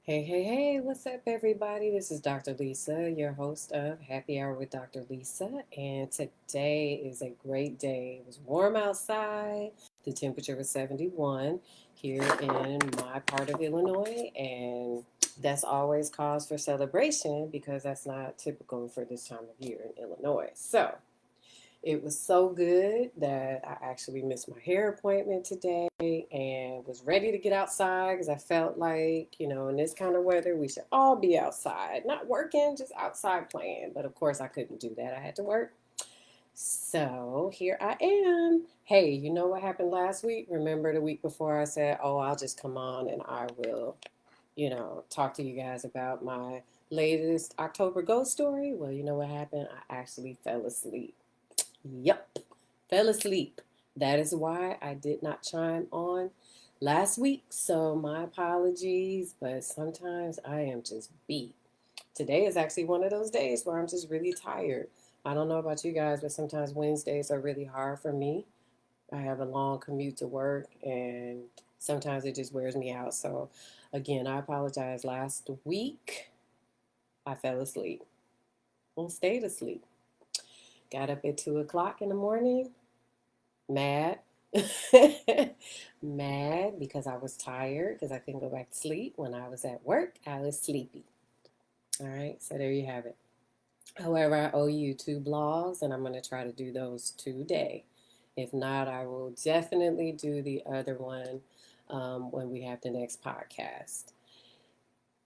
Hey, hey, hey, what's up, everybody? This is Dr. Lisa, your host of Happy Hour with Dr. Lisa, and today is a great day. It was warm outside, the temperature was 71 here in my part of Illinois, and that's always cause for celebration because that's not typical for this time of year in Illinois. So, it was so good that I actually missed my hair appointment today and was ready to get outside because I felt like, in this kind of weather, we should all be outside, not working, just outside playing. But of course, I couldn't do that. I had to work. So here I am. Hey, you know what happened last week? Remember the week before I said, oh, I'll just come on and I will, talk to you guys about my latest October ghost story? Well, you know what happened? I actually fell asleep. Yep, fell asleep. That is why I did not chime on last week. So my apologies, but sometimes I am just beat. Today is actually one of those days where I'm just really tired. I don't know about you guys, but sometimes Wednesdays are really hard for me. I have a long commute to work and sometimes it just wears me out. So again, I apologize. Last week I fell asleep and stayed asleep. Got up at 2 o'clock in the morning, mad. Mad because I was tired because I couldn't go back to sleep. When I was at work, I was sleepy. All right, so there you have it. However, I owe you two blogs, and I'm going to try to do those today. If not, I will definitely do the other one when we have the next podcast.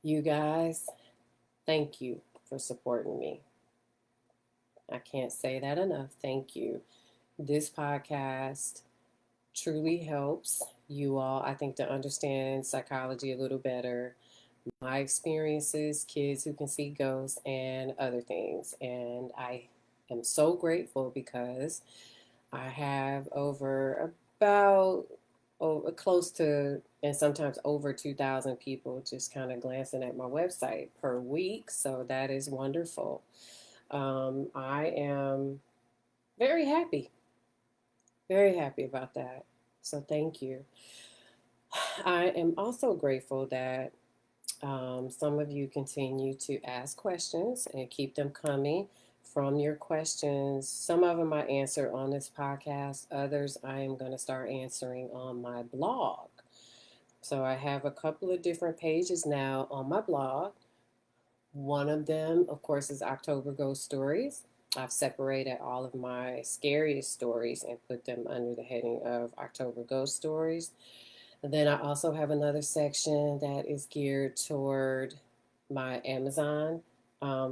You guys, thank you for supporting me. I can't say that enough. Thank you. This podcast truly helps you all, I think, to understand psychology a little better, my experiences, kids who can see ghosts, and other things. And I am so grateful because I have about close to, and sometimes over 2,000 people just kind of glancing at my website per week. So that is wonderful. I am very happy about that. So thank you. I am also grateful that some of you continue to ask questions and keep them coming. From your questions, some of them I answer on this podcast, others I am going to start answering on my blog. So I have a couple of different pages now on my blog. One of them, of course, is October Ghost Stories. I've separated all of my scariest stories and put them under the heading of October Ghost Stories. And then I also have another section that is geared toward my Amazon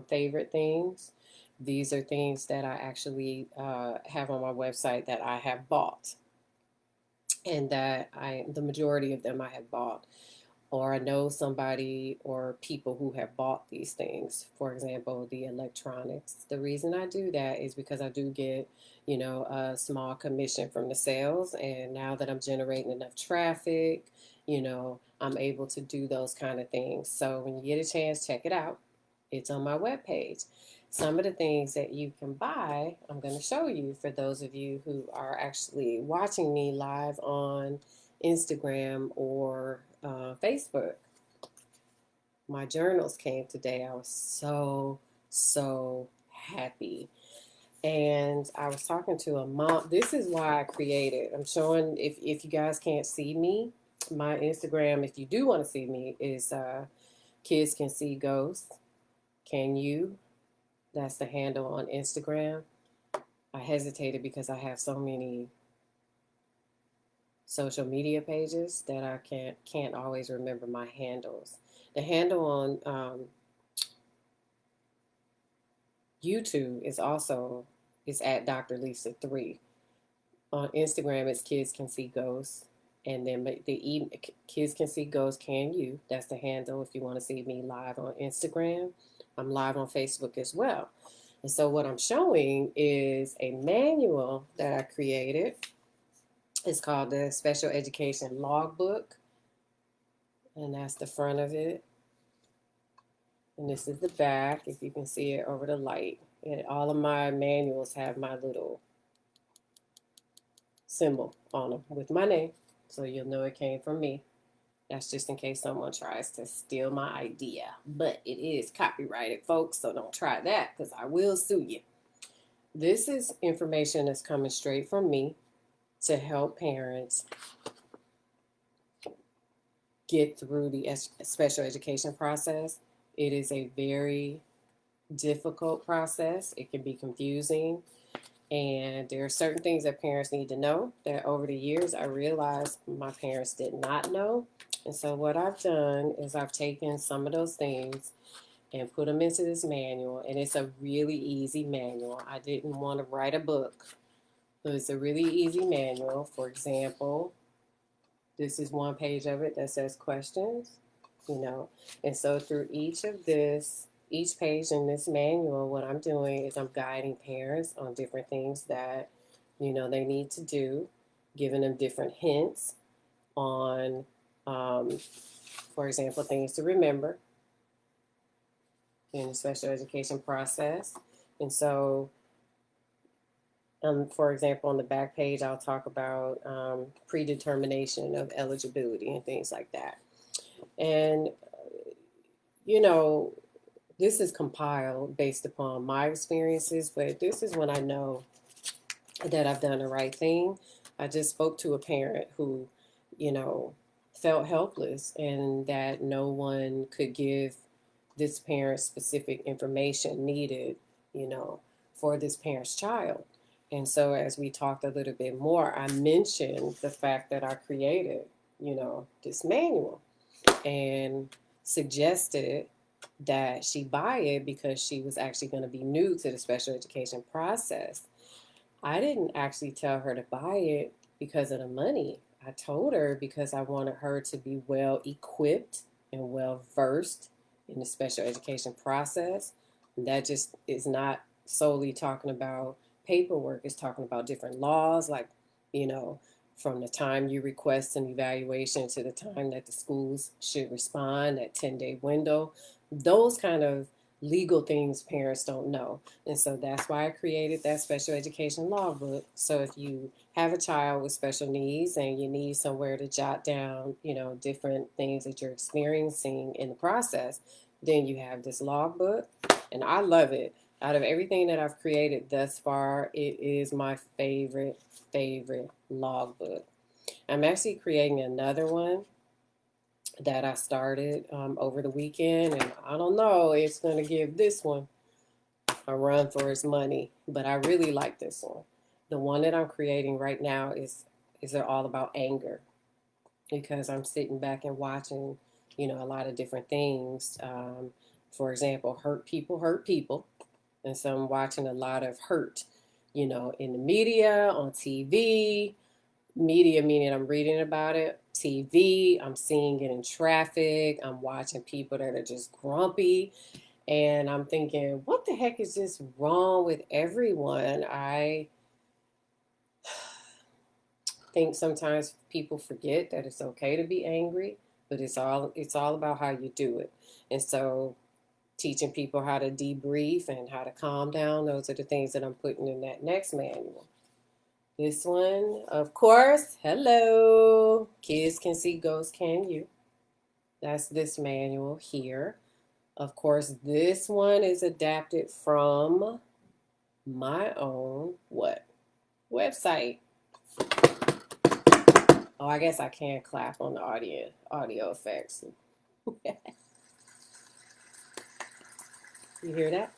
favorite things. These are things that I actually have on my website that I have bought, and the majority of them I have bought, or I know somebody or people who have bought these things. For example, the electronics. The reason I do that is because I do get, a small commission from the sales. And now that I'm generating enough traffic, I'm able to do those kind of things. So when you get a chance, check it out. It's on my webpage. Some of the things that you can buy, I'm going to show you for those of you who are actually watching me live on Instagram or Facebook. My journals came today. I was so happy. And I was talking to a mom. This is why I created. I'm showing, if you guys can't see me, my Instagram, if you do want to see me, is Kids Can See Ghosts. Can you? That's the handle on Instagram. I hesitated because I have so many social media pages that I can't always remember my handles. The handle on YouTube is at Dr. Lisa 3. On Instagram, it's Kids Can See Ghosts, and then Kids Can See Ghosts. Can you? That's the handle if you want to see me live on Instagram. I'm live on Facebook as well. And so what I'm showing is a manual that I created. It's called the Special Education Logbook, and that's the front of it. And this is the back, if you can see it over the light. And all of my manuals have my little symbol on them with my name, so you'll know it came from me. That's just in case someone tries to steal my idea. But it is copyrighted, folks, so don't try that because I will sue you. This is information that's coming straight from me to help parents get through the special education process. It is a very difficult process. It can be confusing. And there are certain things that parents need to know that over the years I realized my parents did not know. And so what I've done is I've taken some of those things and put them into this manual. And it's a really easy manual. I didn't want to write a book. So it's a really easy manual. For example, this is one page of it that says questions, And so through each page in this manual, what I'm doing is I'm guiding parents on different things that, they need to do, giving them different hints on, for example, things to remember in the special education process. And so, for example, on the back page, I'll talk about predetermination of eligibility and things like that. And, this is compiled based upon my experiences, but this is when I know that I've done the right thing. I just spoke to a parent who, felt helpless and that no one could give this parent specific information needed, for this parent's child. And so as we talked a little bit more, I mentioned the fact that I created, this manual and suggested that she buy it because she was actually going to be new to the special education process. I didn't actually tell her to buy it because of the money. I told her because I wanted her to be well equipped and well versed in the special education process. And that just is not solely talking about paperwork. It's talking about different laws, like, from the time you request an evaluation to the time that the schools should respond, that 10-day window. Those kind of legal things parents don't know. And so that's why I created that special education law book. So if you have a child with special needs and you need somewhere to jot down, different things that you're experiencing in the process, then you have this log book. And I love it. Out of everything that I've created thus far, it is my favorite log book. I'm actually creating another one that I started over the weekend, and I don't know, it's going to give this one a run for its money, but I really like this one. The one that I'm creating right now is all about anger, because I'm sitting back and watching, a lot of different things. For example, hurt people. And so I'm watching a lot of hurt, in the media, on TV. Media meaning I'm reading about it. TV, I'm seeing it in traffic. I'm watching people that are just grumpy. And I'm thinking, what the heck is just wrong with everyone? I think sometimes people forget that it's okay to be angry, but it's all about how you do it. And so teaching people how to debrief and how to calm down, those are the things that I'm putting in that next manual. This one, of course, hello, kids can see, ghosts can you. That's this manual here. Of course, this one is adapted from my own website. Oh, I guess I can clap on the audio effects. You hear that?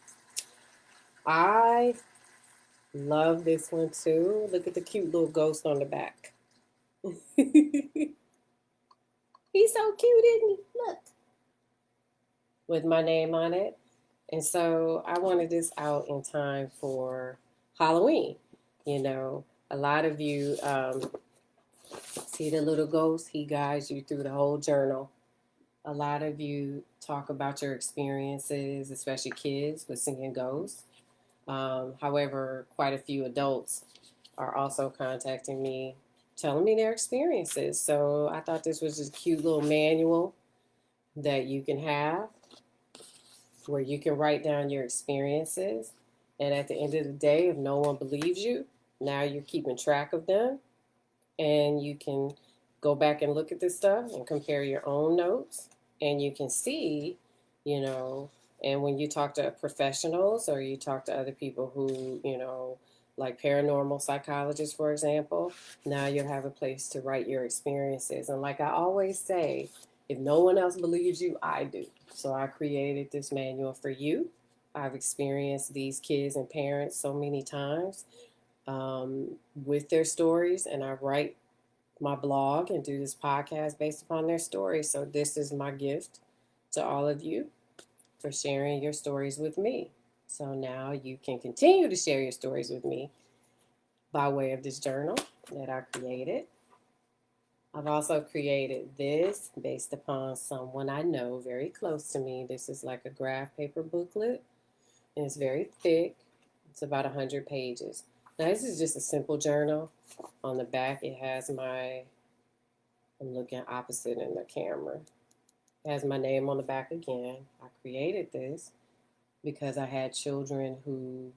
I love this one too. Look at the cute little ghost on the back. He's so cute, isn't he? Look. With my name on it. And so I wanted this out in time for Halloween. A lot of you see the little ghost. He guides you through the whole journal. A lot of you talk about your experiences, especially kids, with seeing ghosts. However, quite a few adults are also contacting me, telling me their experiences. So I thought this was just a cute little manual that you can have where you can write down your experiences. And at the end of the day, if no one believes you, now you're keeping track of them and you can go back and look at this stuff and compare your own notes, and you can see, you know, and when you talk to professionals or you talk to other people who, like paranormal psychologists, for example, now you'll have a place to write your experiences. And like I always say, if no one else believes you, I do. So I created this manual for you. I've experienced these kids and parents so many times with their stories, and I write my blog and do this podcast based upon their stories. So this is my gift to all of you for sharing your stories with me. So now you can continue to share your stories with me by way of this journal that I created. I've also created this based upon someone I know very close to me. This is like a graph paper booklet, and it's very thick. It's about 100 pages. Now, this is just a simple journal. On the back, it has I'm looking opposite in the camera. It has my name on the back again. I created this because I had children who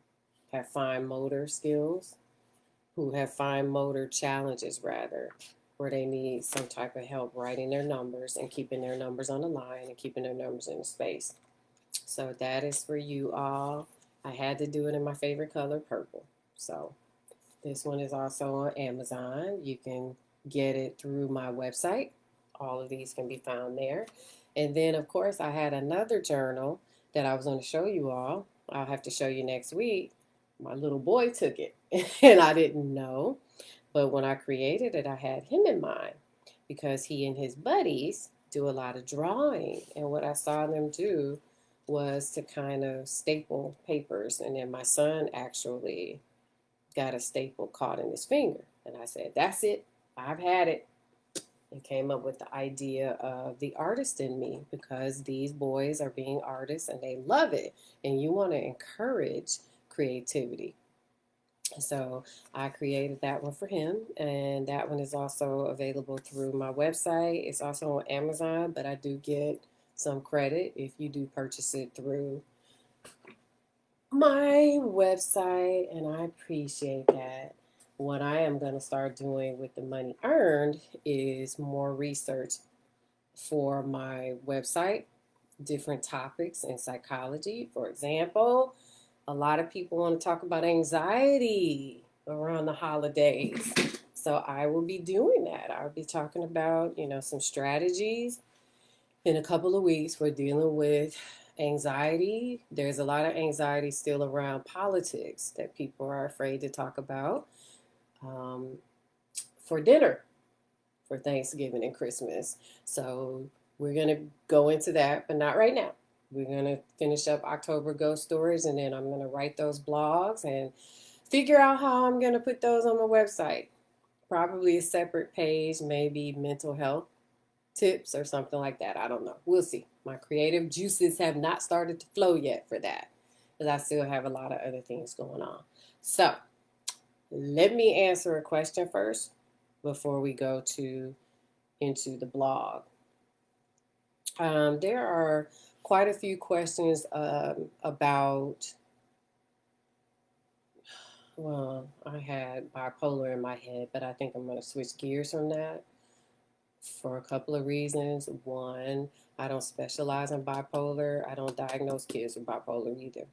have fine motor skills, who have fine motor challenges, rather, where they need some type of help writing their numbers and keeping their numbers on the line and keeping their numbers in the space. So that is for you all. I had to do it in my favorite color, purple. So this one is also on Amazon. You can get it through my website. All of these can be found there. And then, of course, I had another journal that I was going to show you all. I'll have to show you next week. My little boy took it, and I didn't know. But when I created it, I had him in mind because he and his buddies do a lot of drawing. And what I saw them do was to kind of staple papers. And then my son actually got a staple caught in his finger. And I said, that's it. I've had it. And came up with the idea of the artist in me, because these boys are being artists and they love it. And you want to encourage creativity. So I created that one for him, and that one is also available through my website. It's also on Amazon, but I do get some credit if you do purchase it through my website, and I appreciate that. What I am going to start doing with the money earned is more research for my website, different topics in psychology. For example, a lot of people want to talk about anxiety around the holidays. So I will be doing that. I'll be talking about, some strategies in a couple of weeks for dealing with anxiety. There's a lot of anxiety still around politics that people are afraid to talk about for dinner, for Thanksgiving and Christmas. So we're going to go into that, but not right now. We're going to finish up October Ghost Stories, and then I'm going to write those blogs and figure out how I'm going to put those on my website. Probably a separate page, maybe mental health tips or something like that. I don't know. We'll see. My creative juices have not started to flow yet for that, because I still have a lot of other things going on. So let me answer a question first before we go into the blog. There are quite a few questions about, well, I had bipolar in my head, but I think I'm going to switch gears from that for a couple of reasons. One, I don't specialize in bipolar. I don't diagnose kids with bipolar either.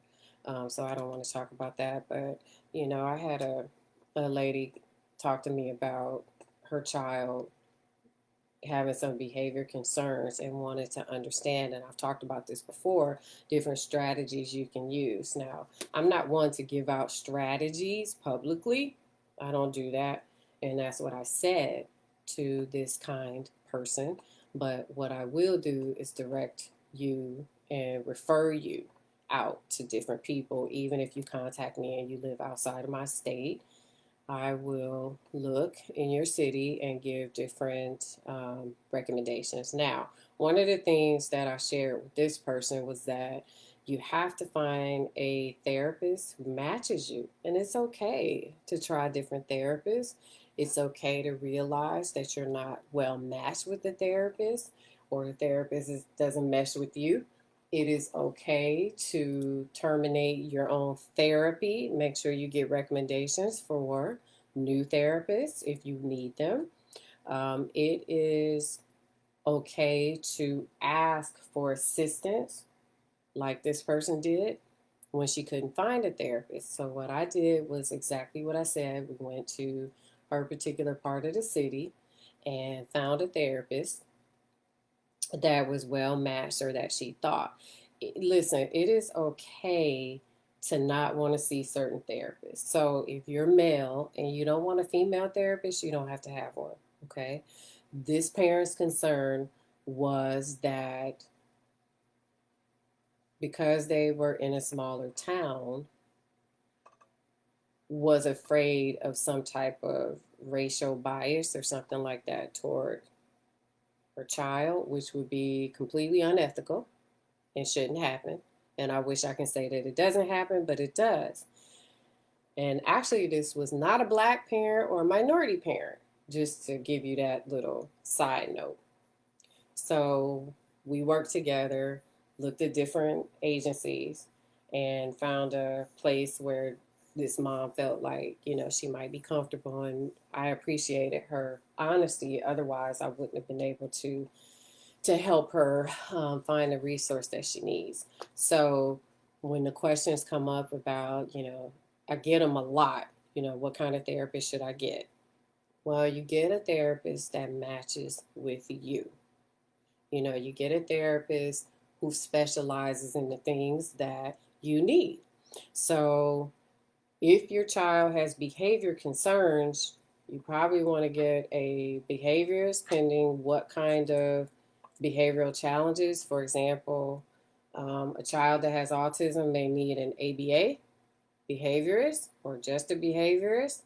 So I don't want to talk about that. But, I had a lady talk to me about her child having some behavior concerns and wanted to understand, and I've talked about this before, different strategies you can use. Now, I'm not one to give out strategies publicly. I don't do that, and that's what I said to this kind person. But what I will do is direct you and refer you out to different people. Even if you contact me and you live outside of my state, I will look in your city and give different recommendations. Now, one of the things that I shared with this person was that you have to find a therapist who matches you. And it's okay to try different therapists. It's okay to realize that you're not well matched with the therapist, or the therapist doesn't mesh with you. It is okay to terminate your own therapy. Make sure you get recommendations for new therapists if you need them. It is okay to ask for assistance, like this person did when she couldn't find a therapist. So, what I did was exactly what I said. We went to her particular part of the city and found a therapist that was well matched or that she thought. Listen, it is okay to not want to see certain therapists. So if you're male and you don't want a female therapist, you don't have to have one. Okay. This parent's concern was that because they were in a smaller town, was afraid of some type of racial bias or something like that toward her child, which would be completely unethical and shouldn't happen. And I wish I can say that it doesn't happen, but it does. And actually, this was not a black parent or a minority parent, just to give you that little side note. So we worked together, looked at different agencies, and found a place where this mom felt like, she might be comfortable. And I appreciated her honesty. Otherwise, I wouldn't have been able to help her find the resource that she needs. So when the questions come up about, I get them a lot, what kind of therapist should I get? Well, you get a therapist that matches with you. You get a therapist who specializes in the things that you need. So if your child has behavior concerns, you probably want to get a behaviorist, pending what kind of behavioral challenges. For example, a child that has autism may need an ABA behaviorist or just a behaviorist.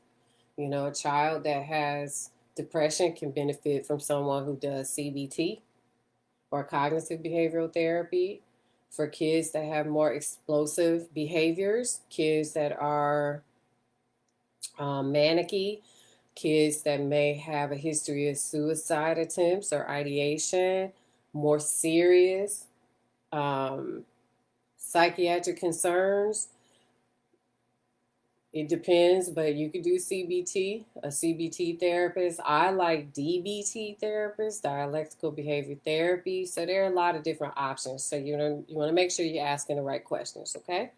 A child that has depression can benefit from someone who does CBT or cognitive behavioral therapy. For kids that have more explosive behaviors, kids that are manicky, kids that may have a history of suicide attempts or ideation, more serious psychiatric concerns. It depends, but you could do CBT, a CBT therapist. I like DBT therapist, dialectical behavior therapy. So there are a lot of different options. So you want to make sure you're asking the right questions, okay?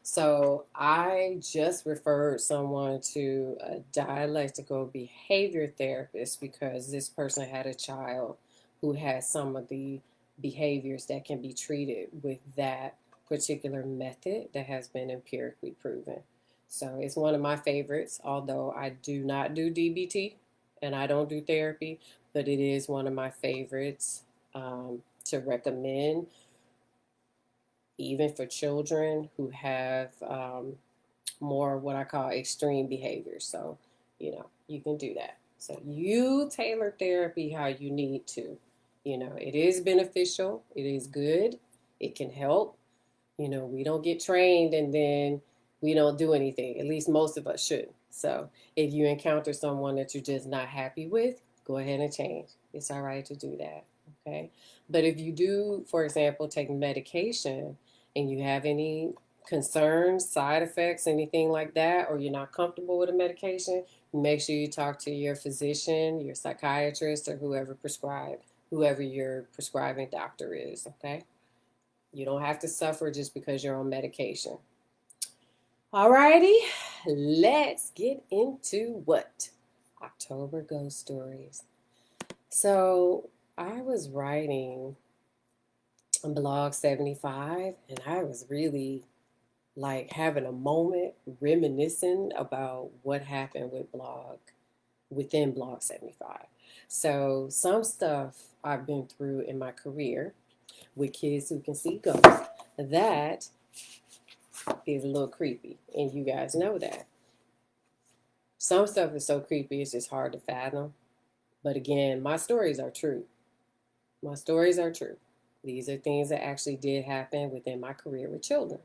So I just referred someone to a dialectical behavior therapist because this person had a child who had some of the behaviors that can be treated with that particular method that has been empirically proven. So it's one of my favorites, although I do not do DBT and I don't do therapy, but it is one of my favorites to recommend, even for children who have more what I call extreme behaviors. So, you can do that. So you tailor therapy how you need to. It is beneficial. It is good. It can help. We don't get trained and then we don't do anything. At least most of us should. So if you encounter someone that you're just not happy with, go ahead and change. It's all right to do that. Okay. But if you do, for example, take medication and you have any concerns, side effects, anything like that, or you're not comfortable with a medication, make sure you talk to your physician, your psychiatrist, or whoever your prescribing doctor is. Okay. You don't have to suffer just because you're on medication. Alrighty, let's get into what? October Ghost Stories. So I was writing on Blog 75 and I was really like having a moment reminiscing about what happened within Blog 75. So some stuff I've been through in my career with kids who can see ghosts, that is a little creepy, and you guys know that. Some stuff is so creepy it's just hard to fathom. But again, my stories are true. My stories are true. These are things that actually did happen within my career with children.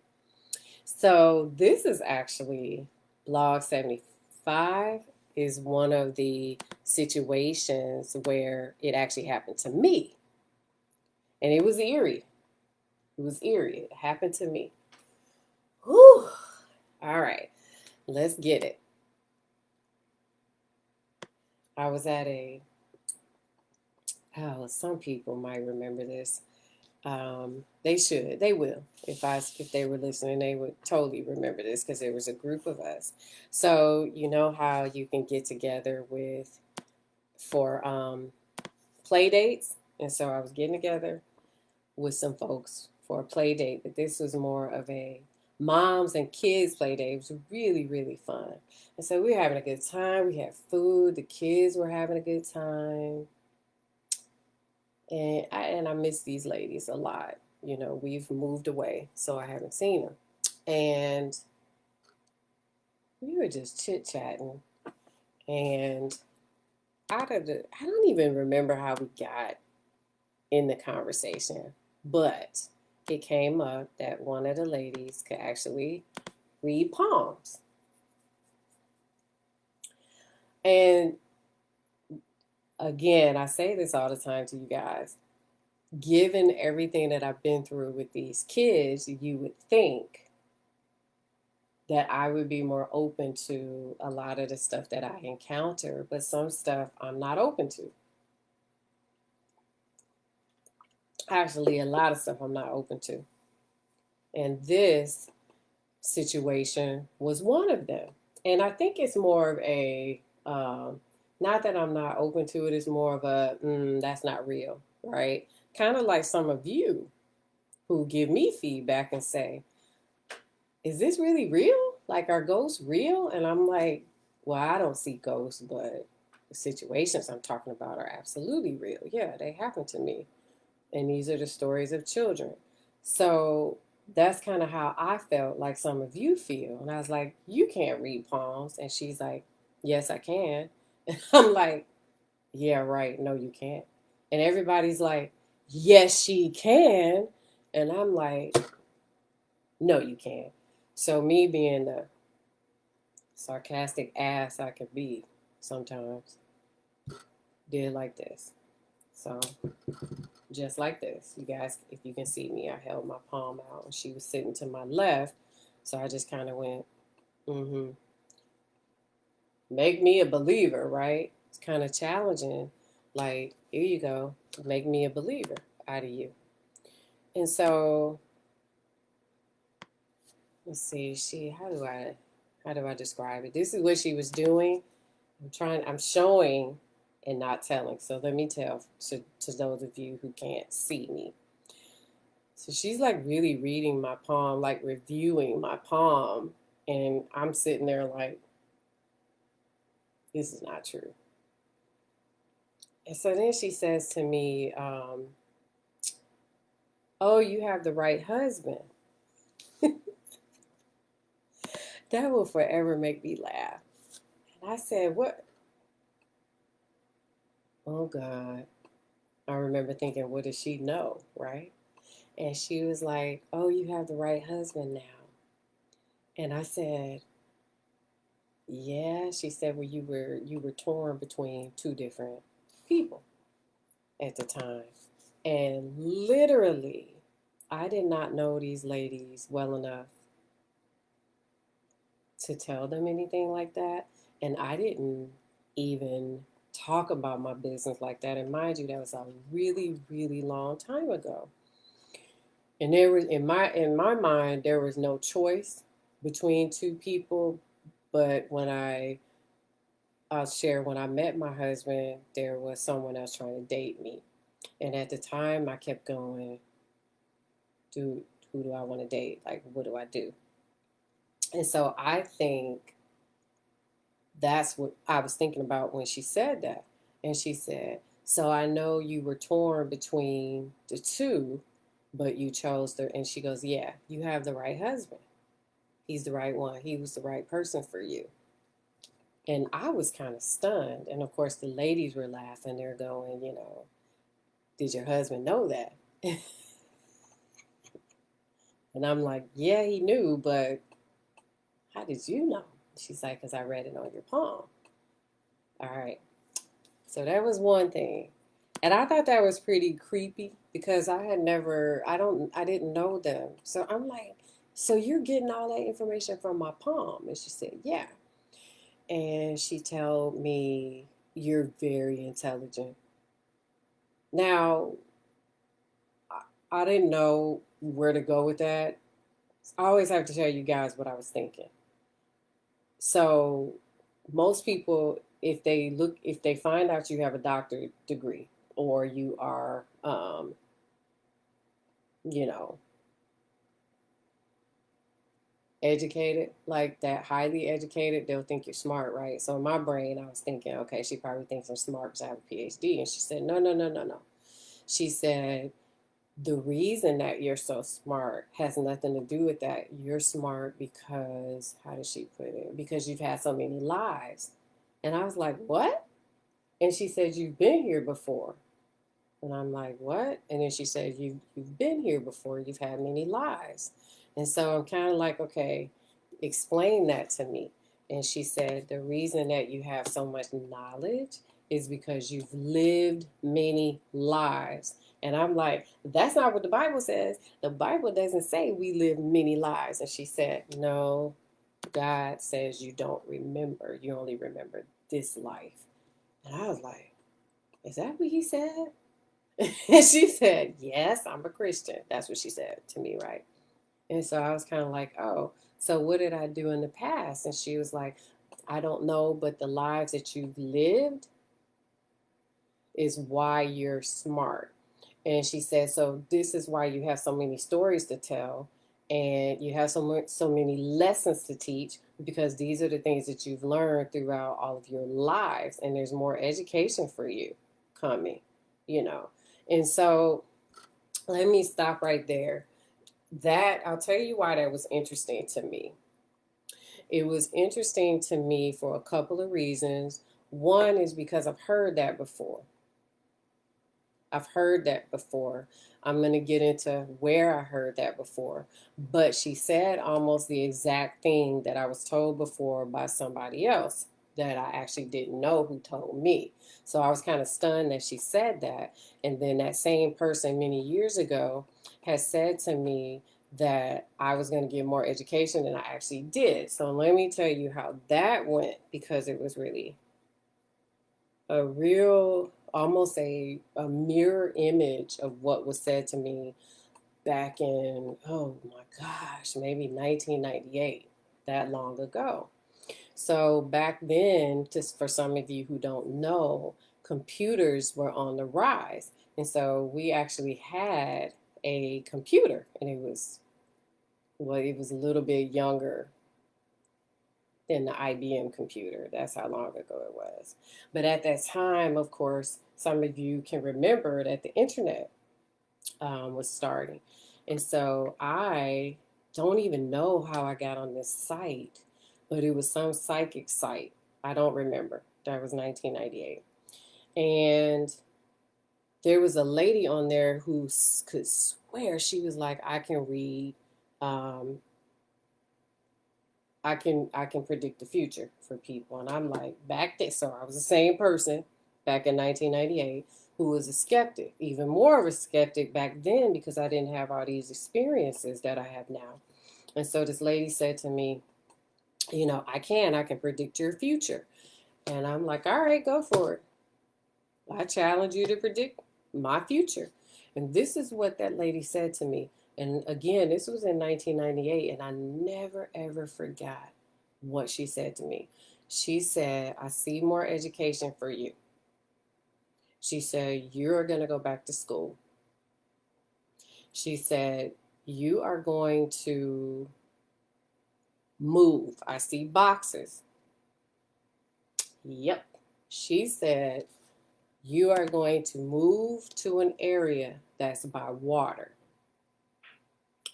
So this is actually Blog 75 is one of the situations where it actually happened to me. And it was eerie. It was eerie. It happened to me. Whew. All right, let's get it. I was at a Oh, some people might remember this. They should. They will. If they were listening, they would totally remember this because there was a group of us. So you know how you can get together with for play dates, and so I was getting together with some folks for a play date, but this was more of a moms and kids play date. It was really, really fun. And so we were having a good time. We had food. The kids were having a good time. And I miss these ladies a lot. You know, we've moved away, so I haven't seen them. And we were just chit chatting. And I don't even remember how we got in the conversation, but it came up that one of the ladies could actually read palms. And again, I say this all the time to you guys. Given everything that I've been through with these kids, you would think that I would be more open to a lot of the stuff that I encounter, but some stuff I'm not open to. Actually, a lot of stuff I'm not open to. And this situation was one of them. And I think it's more of a, not that I'm not open to it, it's more of a, that's not real, right? Kind of like some of you who give me feedback and say, is this really real? Like, are ghosts real? And I'm like, well, I don't see ghosts, but the situations I'm talking about are absolutely real. Yeah, they happen to me. And these are the stories of children. So that's kind of how I felt like some of you feel. And I was like, you can't read palms. And she's like, yes, I can. And I'm like, yeah, right. No, you can't. And everybody's like, yes, she can. And I'm like, no, you can't. So me being the sarcastic ass I could be sometimes did like this. So just like this. You guys, if you can see me, I held my palm out and she was sitting to my left. So I just kind of went, mm-hmm. Make me a believer, right? It's kind of challenging. Like, here you go. Make me a believer out of you. And so, let's see, how do I describe it? This is what she was doing. I'm showing and not telling. So let me tell to those of you who can't see me. So she's like really reading my palm, like reviewing my palm. And I'm sitting there like, this is not true. And so then she says to me, oh, you have the right husband. That will forever make me laugh. And I said, what? Oh, God. I remember thinking, what does she know, right? And she was like, oh, you have the right husband now. And I said, yeah. She said, well, you were torn between two different people at the time. And literally, I did not know these ladies well enough to tell them anything like that. And I didn't even talk about my business like that. And mind you, that was a really, really long time ago. And there was in my mind there was no choice between two people. But I'll share when I met my husband, there was someone else trying to date me. And at the time I kept going, dude, who do I want to date? Like, what do I do? And so I think that's what I was thinking about when she said that. And she said, so I know you were torn between the two, but you chose the, and she goes, yeah, you have the right husband. He's the right one. He was the right person for you. And I was kind of stunned. And of course, the ladies were laughing. They're going, did your husband know that? And I'm like, yeah, he knew, but how did you know? She's like, because I read it on your palm. All right. So that was one thing. And I thought that was pretty creepy because I didn't know them. So I'm like, so you're getting all that information from my palm? And she said, yeah. And she told me, you're very intelligent. Now, I didn't know where to go with that. I always have to tell you guys what I was thinking. So, most people, if they find out you have a doctorate degree or you are, you know, educated, like that, highly educated, they'll think you're smart, right? So in my brain, I was thinking, okay, she probably thinks I'm smart because I have a PhD. And she said, no, no, no, no, no. She said, the reason that you're so smart has nothing to do with that. You're smart because, how did she put it? Because you've had so many lives. And I was like, what? And she said, you've been here before. And I'm like, what? And then she said, you've been here before. You've had many lives. And so I'm kind of like, okay, explain that to me. And she said, the reason that you have so much knowledge is because you've lived many lives. And I'm like, that's not what the Bible says. The Bible doesn't say we live many lives. And she said, no, God says you don't remember. You only remember this life. And I was like, is that what he said? And she said, yes, I'm a Christian. That's what she said to me, right? And so I was kind of like, oh, so what did I do in the past? And she was like, I don't know, but the lives that you've lived is why you're smart. And she said, so this is why you have so many stories to tell and you have so many lessons to teach because these are the things that you've learned throughout all of your lives. And there's more education for you coming, you know. And so let me stop right there. That, I'll tell you why that was interesting to me. It was interesting to me for a couple of reasons. One is because I've heard that before. I've heard that before. I'm going to get into where I heard that before. But she said almost the exact thing that I was told before by somebody else that I actually didn't know who told me. So I was kind of stunned that she said that. And then that same person many years ago has said to me that I was going to get more education than I actually did. So let me tell you how that went because it was really a real, almost a mirror image of what was said to me back in, oh my gosh, maybe 1998, that long ago. So back then, just for some of you who don't know, computers were on the rise. And so we actually had a computer, and it was, well, it was a little bit younger than the IBM computer. That's how long ago it was. But at that time, of course, some of you can remember that the internet was starting. And so I don't even know how I got on this site, but it was some psychic site. I don't remember. That was 1998. And there was a lady on there who could swear she was like, I can read um, I can predict the future for people. And I'm like, back then, so I was the same person back in 1998 who was a skeptic, even more of a skeptic back then because I didn't have all these experiences that I have now. And so this lady said to me, I can predict your future. And I'm like, all right, go for it. I challenge you to predict my future. And this is what that lady said to me. And again, this was in 1998, and I never ever forgot what she said to me. She said, I see more education for you. She said, you're going to go back to school. She said, you are going to move. I see boxes. Yep. She said, you are going to move to an area that's by water.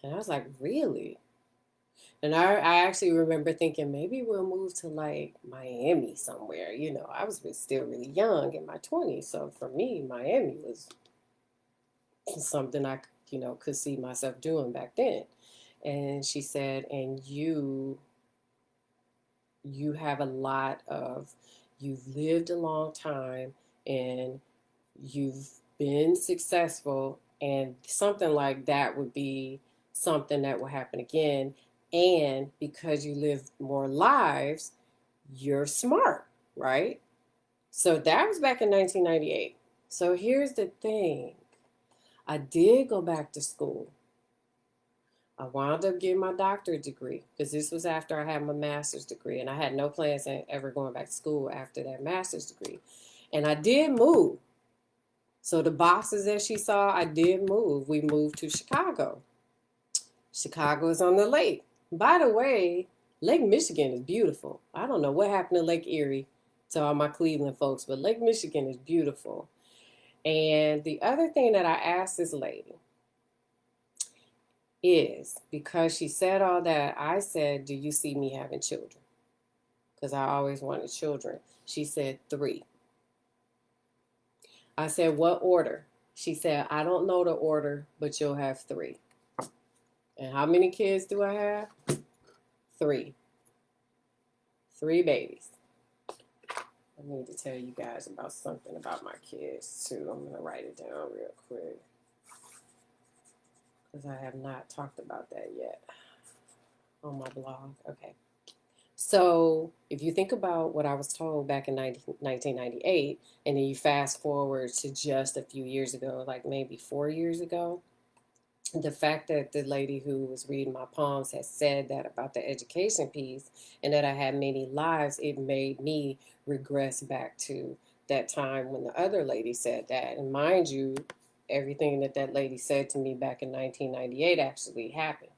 And I was like, really? And I actually remember thinking maybe we'll move to like Miami somewhere. I was still really young in my 20s. So for me, Miami was something I, could see myself doing back then. And she said, and you have a lot of, you've lived a long time and you've been successful, and something like that would be something that will happen again. And because you live more lives, you're smart, right? So that was back in 1998. So here's the thing. I did go back to school. I wound up getting my doctorate degree because this was after I had my master's degree, and I had no plans on ever going back to school after that master's degree. And I did move. So the boxes that she saw, I did move. We moved to Chicago. Chicago is on the lake. By the way, Lake Michigan is beautiful. I don't know what happened to Lake Erie to all my Cleveland folks, but Lake Michigan is beautiful. And the other thing that I asked this lady is, because she said all that, I said, do you see me having children? Because I always wanted children. She said 3. I said, what order? She said, I don't know the order, but you'll have 3. And how many kids do I have? 3. 3 babies. I need to tell you guys about something about my kids too. I'm going to write it down real quick because I have not talked about that yet on my blog. Okay. So if you think about what I was told back in 1998, and then you fast forward to just a few years ago, like maybe 4 years ago, the fact that the lady who was reading my poems had said that about the education piece and that I had many lives, it made me regress back to that time when the other lady said that. And mind you, everything that that lady said to me back in 1998 actually happened,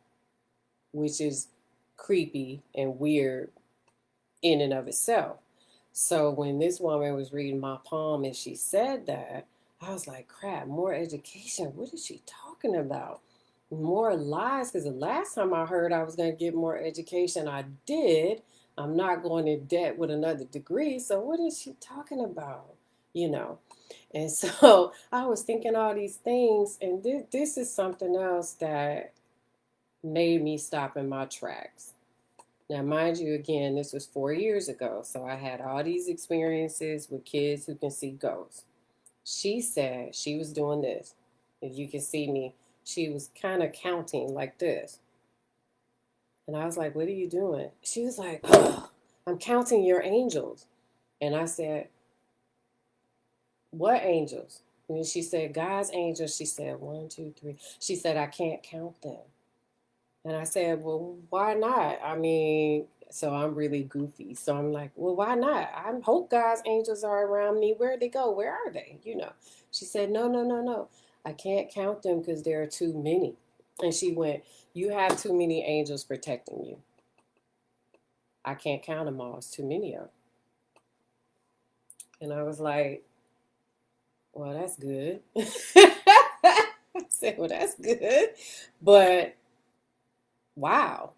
which is creepy and weird in and of itself. So when this woman was reading my poem and she said that, I was like, crap, more education. What is she talking about? More lies, because the last time I heard I was going to get more education, I did. I'm not going in debt with another degree. So what is she talking about? You know? And so I was thinking all these things, and this is something else that made me stop in my tracks. Now, mind you, again, this was 4 years ago, so I had all these experiences with kids who can see ghosts. She said she was doing this. If you can see me, she was kind of counting like this. And I was like, what are you doing? She was like, oh, I'm counting your angels. And I said, what angels? And she said, God's angels. She said, 1, 2, 3. She said, I can't count them. And I said, well, why not? I mean, so I'm really goofy. So I'm like, well, why not? I hope God's angels are around me. Where'd they go? Where are they? You know. She said, no, no, no, no. I can't count them because there are too many. And she went, you have too many angels protecting you. I can't count them all. It's too many of them. And I was like, well, that's good. I said, well, that's good. But wow.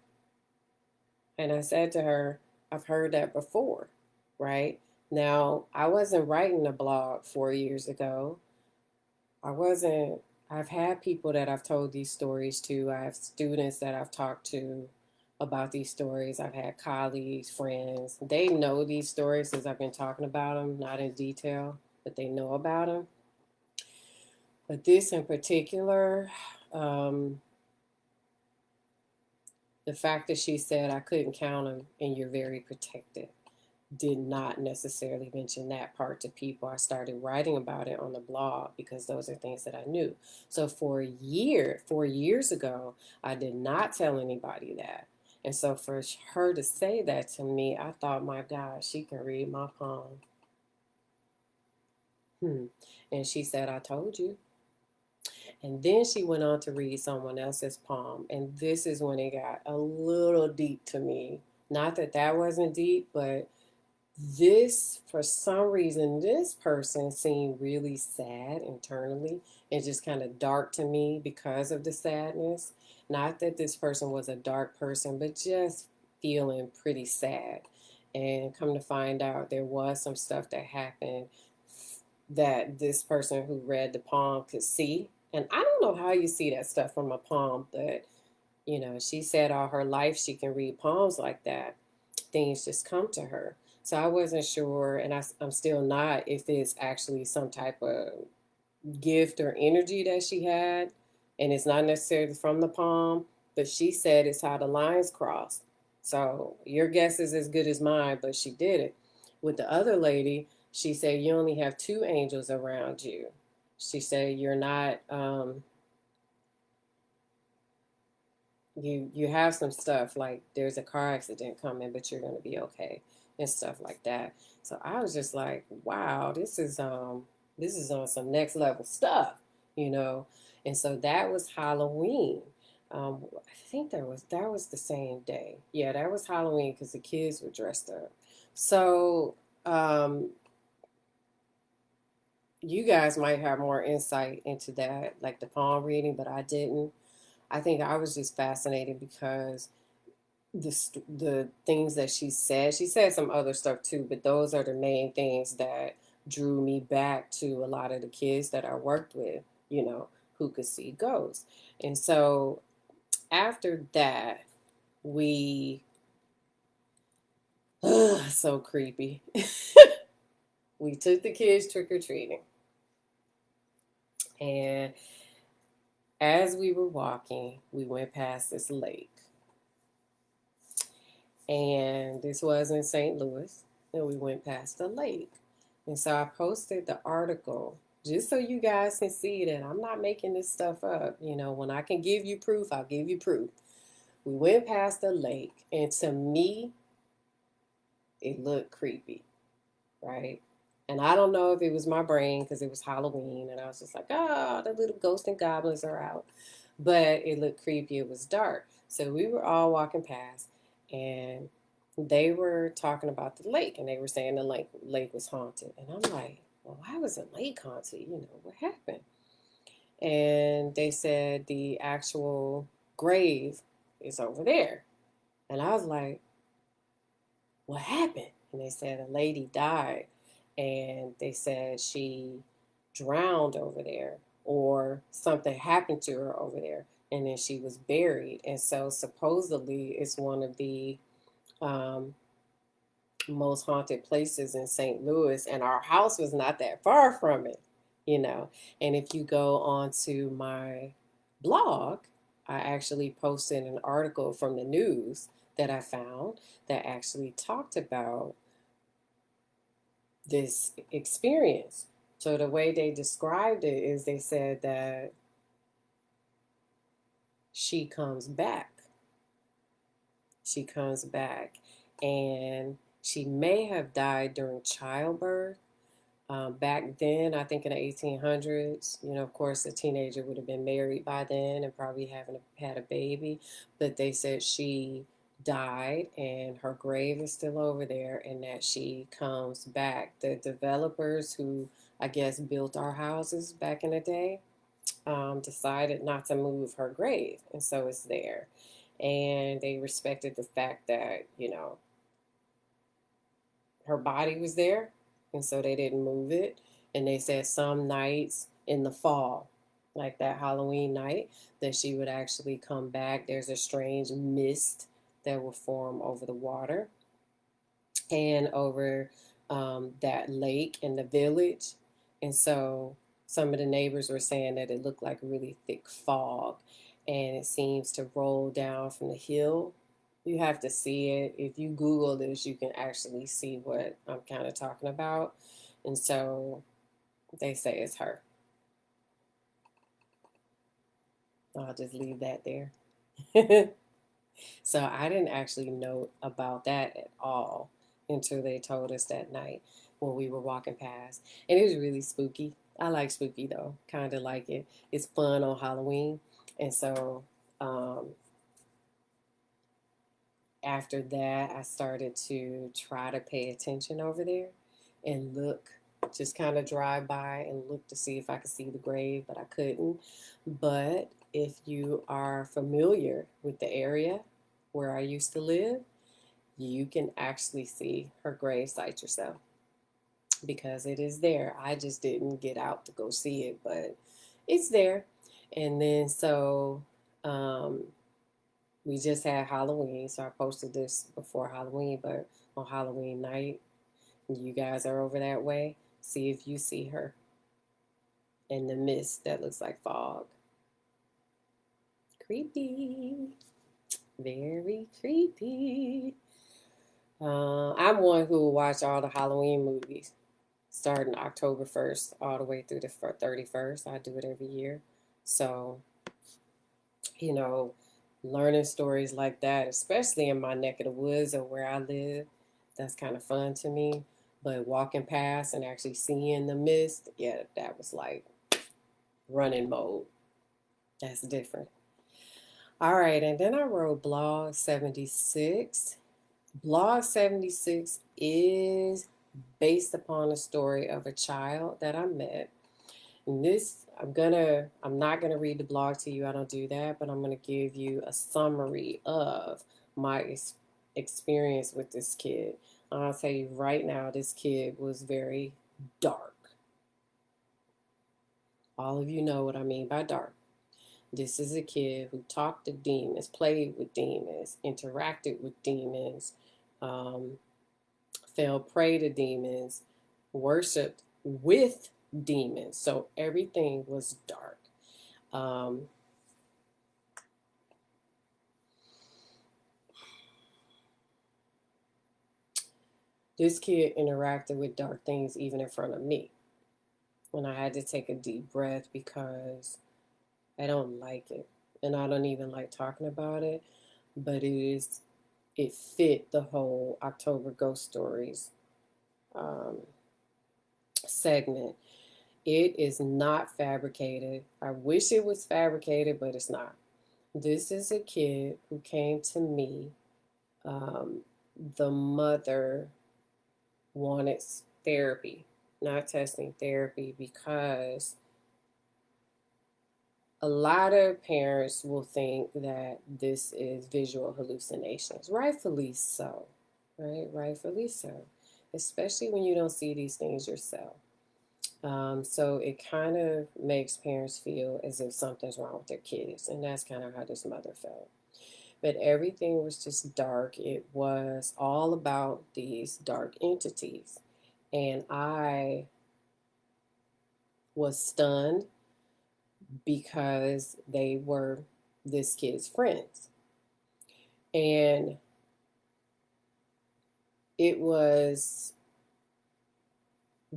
And I said to her, I've heard that before, right? Now, I wasn't writing a blog 4 years ago. I've had people that I've told these stories to. I have students that I've talked to about these stories. I've had colleagues, friends. They know these stories because I've been talking about them, not in detail, but they know about them. But this in particular, the fact that she said I couldn't count them and you're very protected did not necessarily mention that part to people. I started writing about it on the blog because those are things that I knew. So for a year, 4 years ago, I did not tell anybody that. And so for her to say that to me, I thought, my God, she can read my palm. And she said, I told you. And then she went on to read someone else's palm. And this is when it got a little deep to me. Not that that wasn't deep, but this, for some reason, this person seemed really sad internally and just kind of dark to me because of the sadness. Not that this person was a dark person, but just feeling pretty sad. And come to find out, there was some stuff that happened that this person who read the palm could see. And I don't know how you see that stuff from a palm, but she said all her life she can read palms like that. Things just come to her. So I wasn't sure, and I'm still not, if it's actually some type of gift or energy that she had, and it's not necessarily from the palm, but she said it's how the lines cross. So your guess is as good as mine, but she did it. With the other lady, She said, you only have two angels around you. She said, you're not, you have some stuff like there's a car accident coming, but you're going to be okay and stuff like that. So I was just like, wow, this is on some next level stuff, you know. And so that was Halloween. I think that was the same day. Yeah, that was Halloween because the kids were dressed up. So um, you guys might have more insight into that, like the palm reading, but I didn't. I think I was just fascinated because the things that she said some other stuff too, but those are the main things that drew me back to a lot of the kids that I worked with, you know, who could see ghosts. And so after that, we so creepy. We took the kids trick or treating, and as we were walking, we went past this lake, and this was in St. Louis, and we went past the lake. And so I posted the article just so you guys can see that I'm not making this stuff up. You know, when I can give you proof, I'll give you proof. We went past the lake, and to me, it looked creepy, right? And I don't know if it was my brain because it was Halloween, and I was just like, oh, the little ghosts and goblins are out. But it looked creepy. It was dark. So we were all walking past, and they were talking about the lake, and they were saying the lake was haunted. And I'm like, well, why was the lake haunted? You know, what happened? And they said the actual grave is over there. And I was like, what happened? And they said a lady died, and they said she drowned over there or something happened to her over there, and then she was buried. And so supposedly it's one of the um, most haunted places in St. Louis, and our house was not that far from it, you know. And if you go onto my blog, I actually posted an article from the news that I found that actually talked about this experience. So the way they described it is they said that she comes back. She comes back, and she may have died during childbirth. Back then, I think in the 1800s, you know, of course, a teenager would have been married by then and probably haven't had a baby. But they said she died and her grave is still over there and that she comes back. The developers who, I guess, built our houses back in the day decided not to move her grave. And so it's there. And they respected the fact that, you know, her body was there, and so they didn't move it. And they said some nights in the fall, like that Halloween night, that she would actually come back. There's a strange mist that will form over the water and over that lake in the village. And so some of the neighbors were saying that it looked like really thick fog, and it seems to roll down from the hill. You have to see it. If you Google this, you can actually see what I'm kind of talking about. And so they say it's her. I'll just leave that there. So I didn't actually know about that at all until they told us that night when we were walking past. And it was really spooky. I like spooky though, kind of like it. It's fun on Halloween. And so um, after that, I started to try to pay attention over there and look, just kind of drive by and look to see if I could see the grave, but I couldn't. But if you are familiar with the area where I used to live, you can actually see her grave site yourself because it is there. I just didn't get out to go see it, but it's there. And then so um, we just had Halloween, so I posted this before Halloween, but on Halloween night, you guys are over that way, see if you see her in the mist that looks like fog. Creepy. Very creepy. I'm one who will watch all the Halloween movies. starting October 1st all the way through the 31st. I do it every year. So, you know, learning stories like that, especially in my neck of the woods or where I live, that's kind of fun to me. But walking past and actually seeing the mist, yeah, that was like running mode. That's different. All right, and then I wrote Blog 76. Blog 76 is based upon a story of a child that I met. And this, I'm not gonna read the blog to you. I don't do that, but I'm gonna give you a summary of my experience with this kid. I'll tell you right now, this kid was very dark. All of you know what I mean by dark. This is a kid who talked to demons, played with demons, interacted with demons, um, fell prey to demons, worshiped with demons. So everything was dark. Um, this kid interacted with dark things even in front of me. And I had to take a deep breath because I don't like it. And I don't even like talking about it. But it fit the whole October Ghost Stories um, segment. It is not fabricated. I wish it was fabricated, but it's not. This is a kid who came to me. Um, the mother wanted therapy, not testing therapy, because a lot of parents will think that this is visual hallucinations. Rightfully so, right? Rightfully so, especially when you don't see these things yourself. So it kind of makes parents feel as if something's wrong with their kids, and that's kind of how this mother felt. But everything was just dark. It was all about these dark entities. And I was stunned because they were this kid's friends. And it was,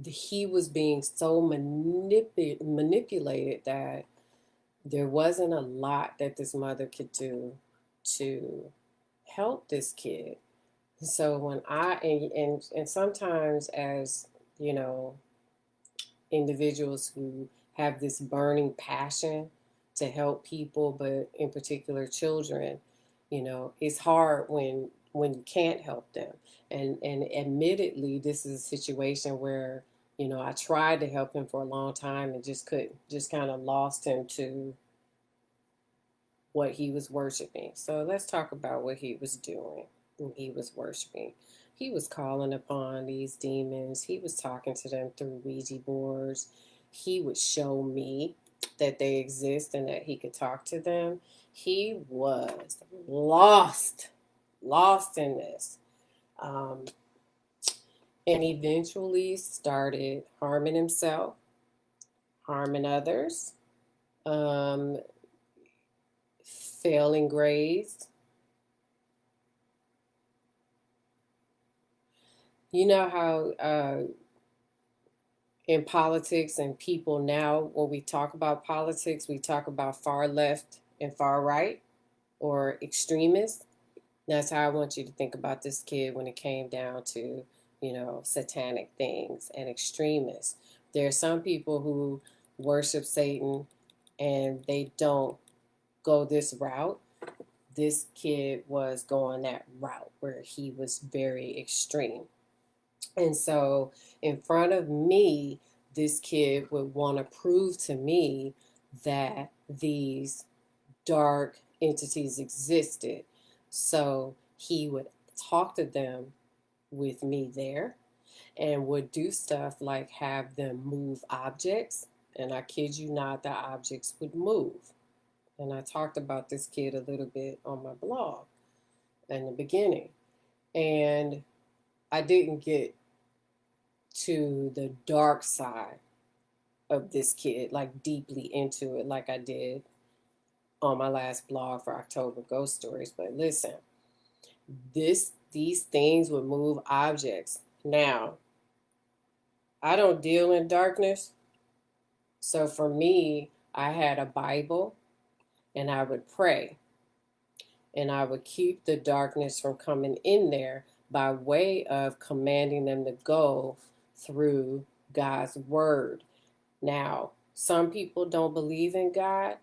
he was being so manipulated that there wasn't a lot that this mother could do to help this kid. So when and sometimes, as you know, individuals who have this burning passion to help people, but in particular children, it's hard when you can't help them. And admittedly, this is a situation where, I tried to help him for a long time and just couldn't, just kind of lost him to what he was worshiping. So let's talk about what he was doing when he was worshiping. He was calling upon these demons. He was talking to them through Ouija boards. He would show me that they exist and that he could talk to them. He was lost in this. Um, and eventually started harming himself, harming others, um, failing grades. You know how in politics and people now, when we talk about politics, we talk about far left and far right or extremists. That's how I want you to think about this kid when it came down to, satanic things and extremists. There are some people who worship Satan and they don't go this route. This kid was going that route where he was very extreme. And so, in front of me, this kid would want to prove to me that these dark entities existed. So, he would talk to them with me there and would do stuff like have them move objects. And I kid you not, the objects would move. And I talked about this kid a little bit on my blog in the beginning. And I didn't get to the dark side of this kid, like deeply into it, like I did on my last blog for October Ghost Stories. But listen, these things would move objects. Now, I don't deal in darkness. So for me, I had a Bible and I would pray and I would keep the darkness from coming in there by way of commanding them to go through God's word. Now, some people don't believe in God.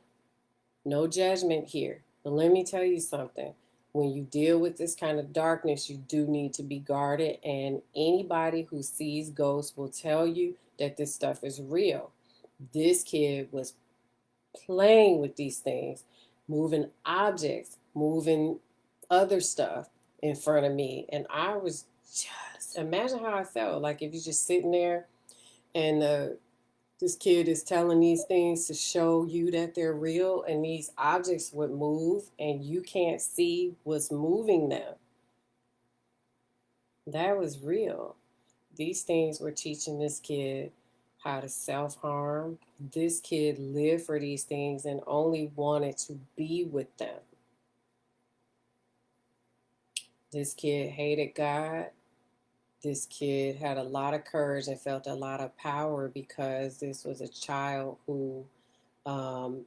No judgment here. But let me tell you something. When you deal with this kind of darkness, you do need to be guarded. And anybody who sees ghosts will tell you that this stuff is real. This kid was playing with these things, moving objects, moving other stuff in front of me. And I was just, imagine how I felt. Like if you're just sitting there and this kid is telling these things to show you that they're real, and these objects would move and you can't see what's moving them. That was real. These things were teaching this kid how to self harm. This kid lived for these things and only wanted to be with them. This kid hated God. This kid had a lot of courage and felt a lot of power because this was a child who, um,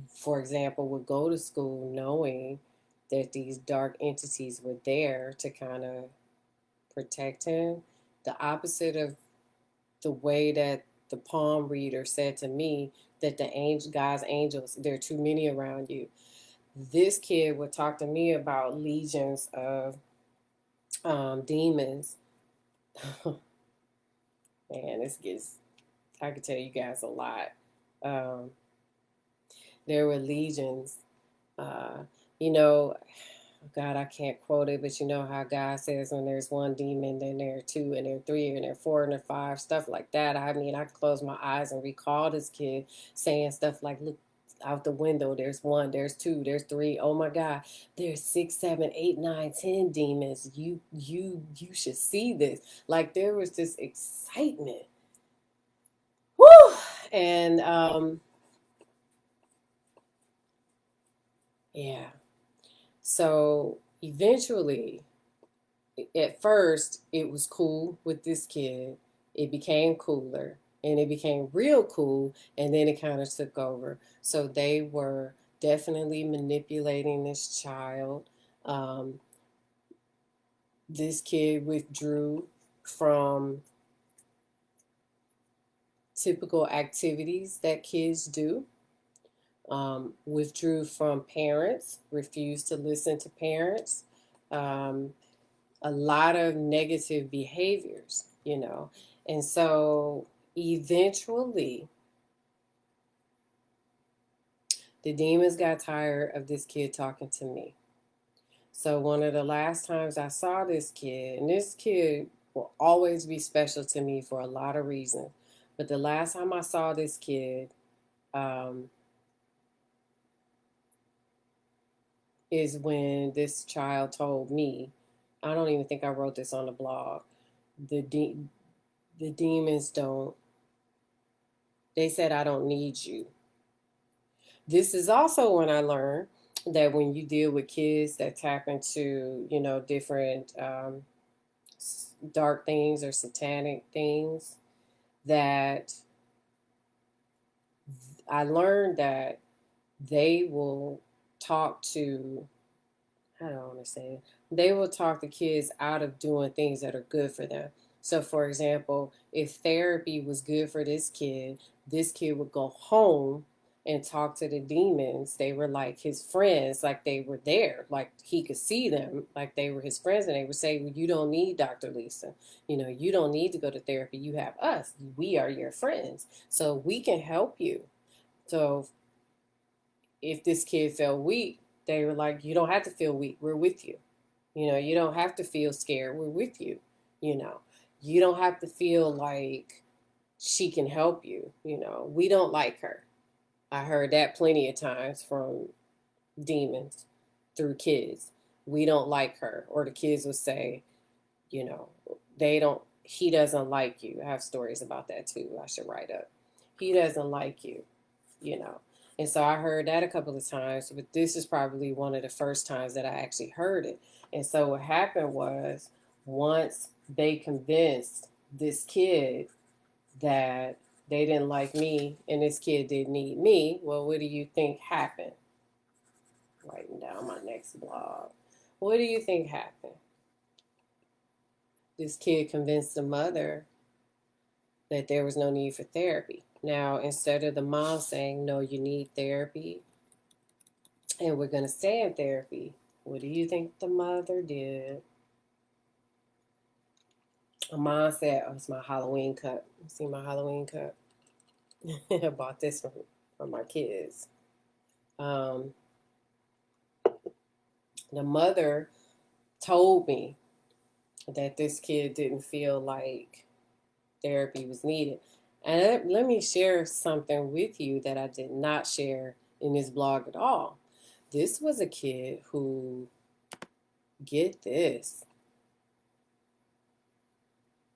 for example, would go to school knowing that these dark entities were there to kind of protect him. The opposite of the way that the palm reader said to me that God's angels, there are too many around you. This kid would talk to me about legions of demons. Man, this gets, I could tell you guys a lot. Um, there were legions. Uh, you know, God, I can't quote it, but you know how God says when there's one demon, then there are two, and there are three, and there are four, and there are five, stuff like that. I mean, I close my eyes and recall this kid saying stuff like, look out the window, there's one, there's two, there's three. Oh my God, there's 6, 7, 8, 9, 10 demons. You should see this. Like there was this excitement. Woo! And yeah. So eventually, at first, it was cool with this kid. It became cooler and it became real cool. And then it kind of took over. So they were definitely manipulating this child. Um, this kid withdrew from typical activities that kids do. Withdrew from parents, refused to listen to parents. Um, a lot of negative behaviors, you know. And so eventually the demons got tired of this kid talking to me. So one of the last times I saw this kid, and this kid will always be special to me for a lot of reasons. But the last time I saw this kid um, is when this child told me, I don't even think I wrote this on the blog, the, de- the demons don't, they said, I don't need you. This is also when I learned that when you deal with kids that tap into, you know, different dark things or satanic things, that I learned that they will talk to, I don't want to say it, they will talk the kids out of doing things that are good for them. So, for example, if therapy was good for this kid would go home and talk to the demons. They were like his friends, like they were there, like he could see them, like they were his friends. And they would say, well, you don't need Dr. Lisa. You know, you don't need to go to therapy. You have us. We are your friends. So we can help you. So if this kid felt weak, they were like, you don't have to feel weak. We're with you. You know, you don't have to feel scared. We're with you. You know, you don't have to feel like she can help you. You know, we don't like her. I heard that plenty of times from demons through kids. We don't like her. Or the kids would say, you know, he doesn't like you. I have stories about that too. I should write up. He doesn't like you, you know. And so I heard that a couple of times, but this is probably one of the first times that I actually heard it. And so what happened was once they convinced this kid that they didn't like me and this kid didn't need me. Well, what do you think happened? Writing down my next blog. What do you think happened? This kid convinced the mother that there was no need for therapy. Now, instead of the mom saying, no, you need therapy and we're going to stay in therapy, what do you think the mother did? My mom said, oh, it's my Halloween cup. You see my Halloween cup? I bought this from my kids. The mother told me that this kid didn't feel like therapy was needed. And let me share something with you that I did not share in this blog at all. This was a kid who, get this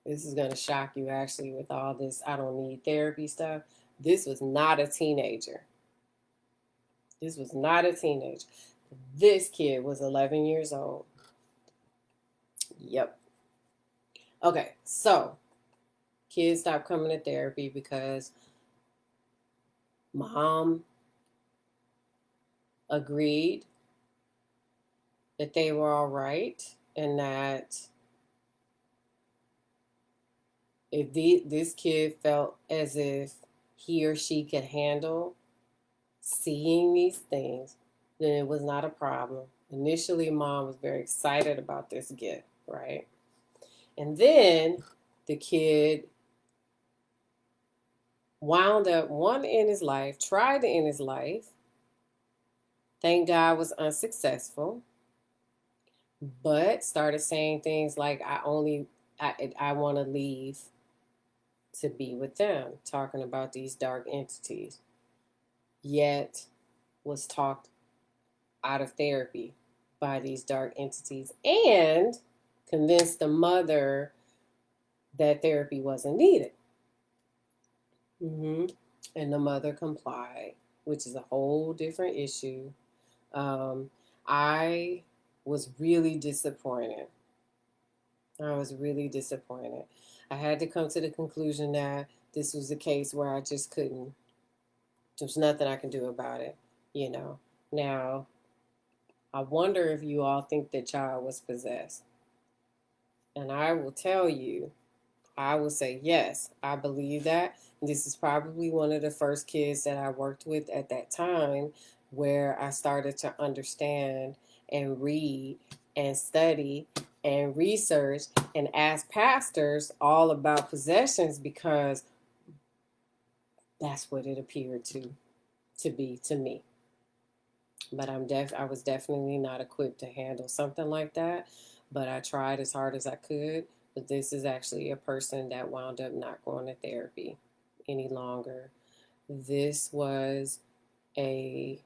is going to shock you actually with all this I don't need therapy stuff. This was not a teenager. This was not a teenager. This kid was 11 years old. Yep. Okay, so kids stopped coming to therapy because mom agreed that they were all right and that if this kid felt as if he or she could handle seeing these things, then it was not a problem. Initially, mom was very excited about this gift, right? And then the kid wound up one in his life, tried to end his life. Thank God was unsuccessful, but started saying things like, I want to leave to be with them, talking about these dark entities, yet was talked out of therapy by these dark entities and convinced the mother that therapy wasn't needed. And the mother complied, which is a whole different issue. I was really disappointed. I was really disappointed. I had to come to the conclusion that this was a case where I just couldn't, there's nothing I can do about it, you know. Now, I wonder if you all think the child was possessed. And I will tell you, I will say, yes, I believe that. This is probably one of the first kids that I worked with at that time where I started to understand and read and study and research and ask pastors all about possessions because that's what it appeared to be to me. But I was definitely not equipped to handle something like that. But I tried as hard as I could. But this is actually a person that wound up not going to therapy any longer. This was a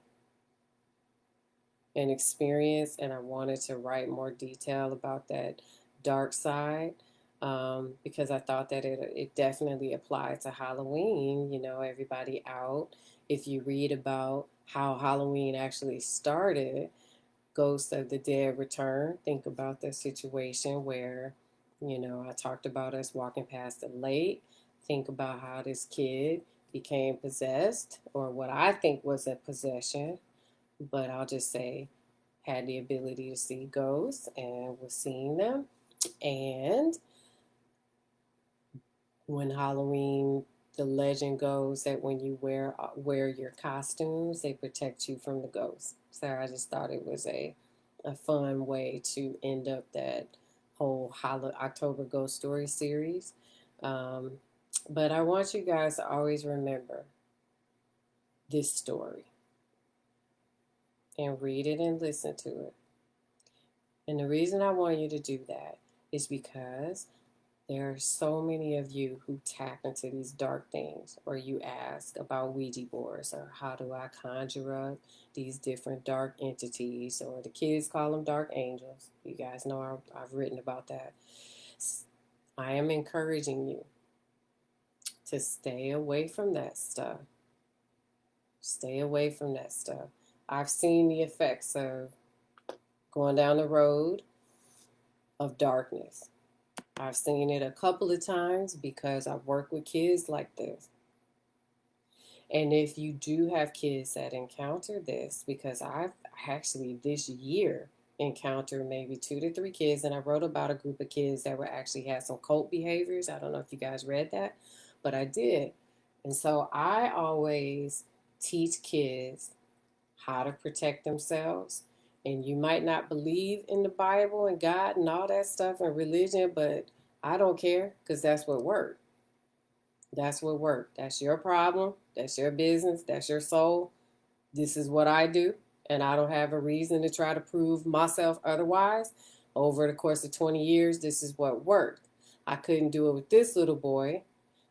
an experience, and I wanted to write more detail about that dark side because I thought that it definitely applied to Halloween. You know, everybody out. If you read about how Halloween actually started, Ghost of the Dead Return. Think about the situation where, you know, I talked about us walking past the lake. Think about how this kid became possessed, or what I think was a possession, but I'll just say had the ability to see ghosts and was seeing them. And when Halloween, the legend goes that when you wear your costumes, they protect you from the ghosts. So I just thought it was a fun way to end up that whole October Ghost Story series. Um, but I want you guys to always remember this story and read it and listen to it. And the reason I want you to do that is because there are so many of you who tap into these dark things, or you ask about Ouija boards, or how do I conjure up these different dark entities, or the kids call them dark angels. You guys know I've written about that. I am encouraging you to stay away from that stuff. Stay away from that stuff. I've seen the effects of going down the road of darkness. I've seen it a couple of times because I've worked with kids like this. And if you do have kids that encounter this, because I've actually this year encountered maybe 2 to 3 kids, and I wrote about a group of kids that were actually had some cult behaviors. I don't know if you guys read that, but I did. And so I always teach kids how to protect themselves. And you might not believe in the Bible and God and all that stuff and religion, but I don't care because that's what worked. That's what worked. That's your problem. That's your business. That's your soul. This is what I do. And I don't have a reason to try to prove myself otherwise. Over the course of 20 years, this is what worked. I couldn't do it with this little boy,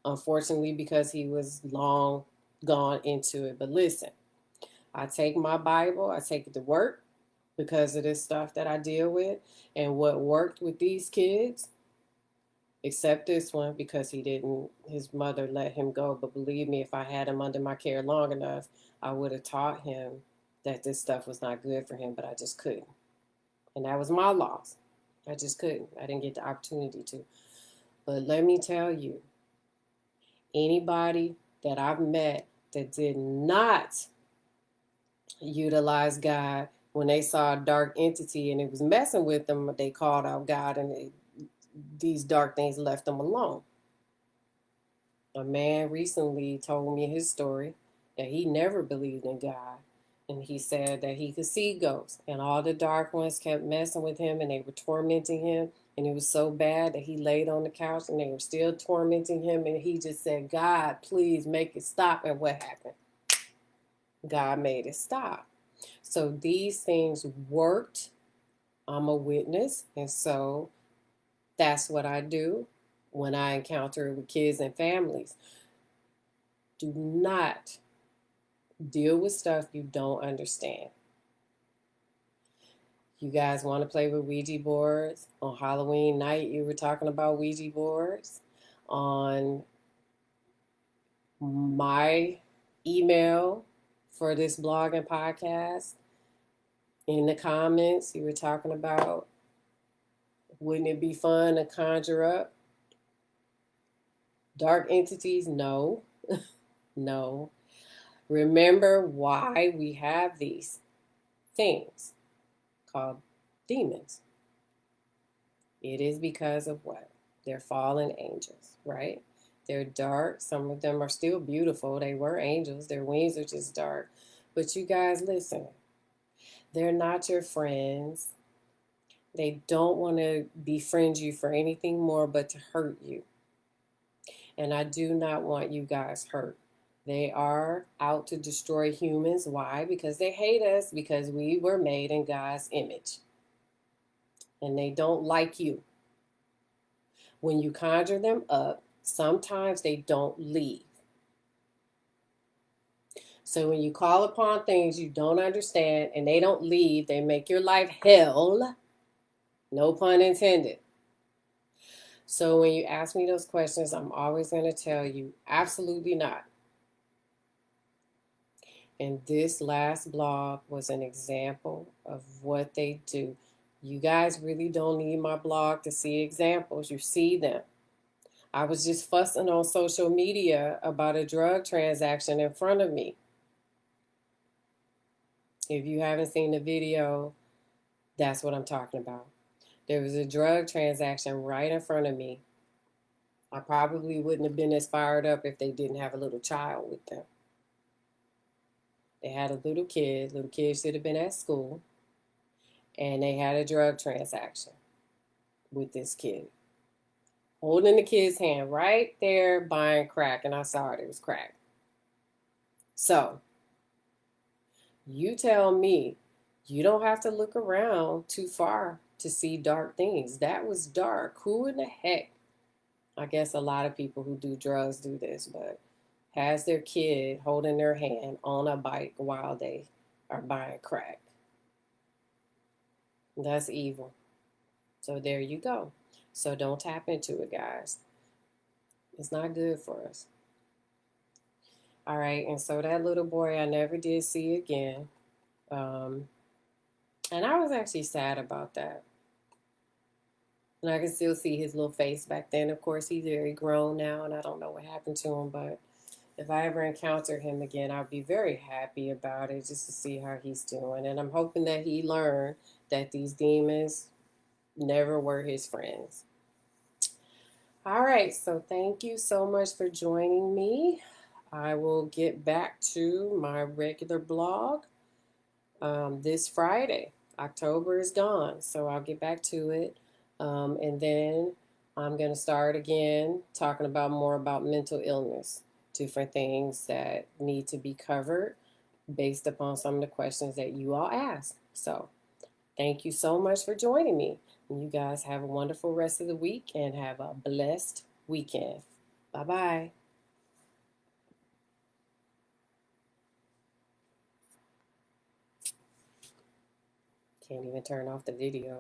unfortunately, because he was long gone into it. But listen, I take my Bible, I take it to work because of this stuff that I deal with. And what worked with these kids, except this one because his mother let him go. But believe me, if I had him under my care long enough, I would have taught him that this stuff was not good for him, but I just couldn't. And that was my loss. I just couldn't. I didn't get the opportunity to. But let me tell you, anybody that I've met that did not utilize God when they saw a dark entity and it was messing with them, they called out God and these dark things left them alone. A man recently told me his story that he never believed in God. And he said that he could see ghosts. And all the dark ones kept messing with him and they were tormenting him. And it was so bad that he laid on the couch and they were still tormenting him. And he just said, God, please make it stop. And what happened? God made it stop. So these things worked. I'm a witness. And so that's what I do when I encounter with kids and families. Do not deal with stuff you don't understand. You guys want to play with Ouija boards? On Halloween night, you were talking about Ouija boards. On my email for this blog and podcast, in the comments, you were talking about, wouldn't it be fun to conjure up dark entities? No. No. Remember why we have these things called demons. It is because of what? They're fallen angels, right? They're dark. Some of them are still beautiful. They were angels. Their wings are just dark. But you guys, listen. They're not your friends. They don't want to befriend you for anything more but to hurt you. And I do not want you guys hurt. They are out to destroy humans. Why? Because they hate us, because we were made in God's image. And they don't like you. When you conjure them up, sometimes they don't leave. So when you call upon things you don't understand and they don't leave, they make your life hell. No pun intended. So when you ask me those questions, I'm always going to tell you, absolutely not. And this last blog was an example of what they do. You guys really don't need my blog to see examples. You see them. I was just fussing on social media about a drug transaction in front of me. If you haven't seen the video, that's what I'm talking about. There was a drug transaction right in front of me. I probably wouldn't have been as fired up if they didn't have a little child with them. They had a little kid. Little kid should have been at school. And they had a drug transaction with this kid. Holding the kid's hand right there, buying crack. And I saw it was crack. So, you tell me, you don't have to look around too far to see dark things. That was dark. Who in the heck? I guess a lot of people who do drugs do this, but has their kid holding their hand on a bike while they are buying crack. That's evil. So there you go. So don't tap into it, guys. It's not good for us. All right, and so that little boy I never did see again. And I was actually sad about that. And I can still see his little face back then. Of course, he's very grown now, and I don't know what happened to him, but if I ever encounter him again, I'll be very happy about it just to see how he's doing. And I'm hoping that he learned that these demons never were his friends. All right, so thank you so much for joining me. I will get back to my regular blog this Friday. October is gone, so I'll get back to it. And then I'm going to start again talking about more about mental illness, different things that need to be covered based upon some of the questions that you all asked. So thank you so much for joining me. And you guys have a wonderful rest of the week and have a blessed weekend. Bye bye. Can't even turn off the video.